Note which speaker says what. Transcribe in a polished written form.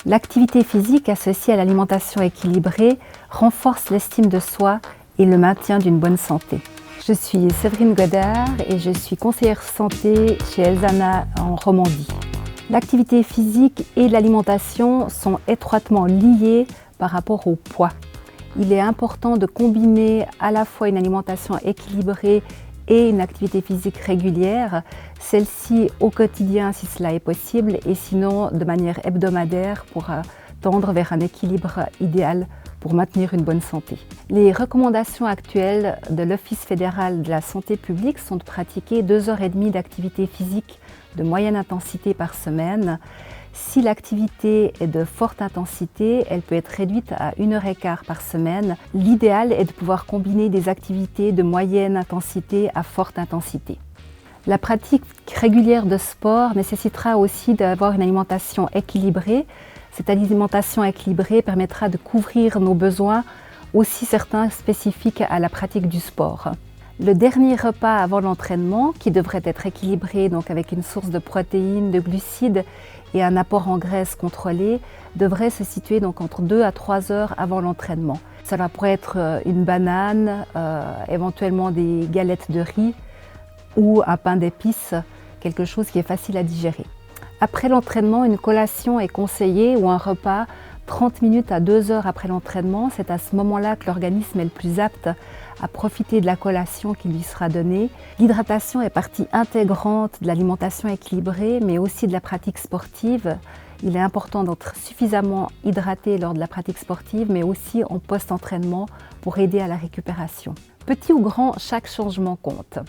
Speaker 1: L'activité physique associée à l'alimentation équilibrée renforce l'estime de soi et le maintien d'une bonne santé. Je suis Séverine Godard et je suis conseillère santé chez Elzana en Romandie. L'activité physique et l'alimentation sont étroitement liées par rapport au poids. Il est important de combiner à la fois une alimentation équilibrée et une activité physique régulière, celle-ci au quotidien si cela est possible et sinon de manière hebdomadaire pour tendre vers un équilibre idéal pour maintenir une bonne santé. Les recommandations actuelles de l'Office fédéral de la santé publique sont de pratiquer 2h30 d'activité physique de moyenne intensité par semaine. Si l'activité est de forte intensité, elle peut être réduite à 1h15 par semaine. L'idéal est de pouvoir combiner des activités de moyenne intensité à forte intensité. La pratique régulière de sport nécessitera aussi d'avoir une alimentation équilibrée. Cette alimentation équilibrée permettra de couvrir nos besoins, aussi certains spécifiques à la pratique du sport. Le dernier repas avant l'entraînement, qui devrait être équilibré donc avec une source de protéines, de glucides et un apport en graisse contrôlé, devrait se situer donc entre 2 à 3 heures avant l'entraînement. Cela pourrait être une banane, éventuellement des galettes de riz ou un pain d'épices, quelque chose qui est facile à digérer. Après l'entraînement, une collation est conseillée ou un repas 30 minutes à 2 heures après l'entraînement. C'est à ce moment-là que l'organisme est le plus apte à profiter de la collation qui lui sera donnée. L'hydratation est partie intégrante de l'alimentation équilibrée, mais aussi de la pratique sportive. Il est important d'être suffisamment hydraté lors de la pratique sportive, mais aussi en post-entraînement pour aider à la récupération. Petit ou grand, chaque changement compte.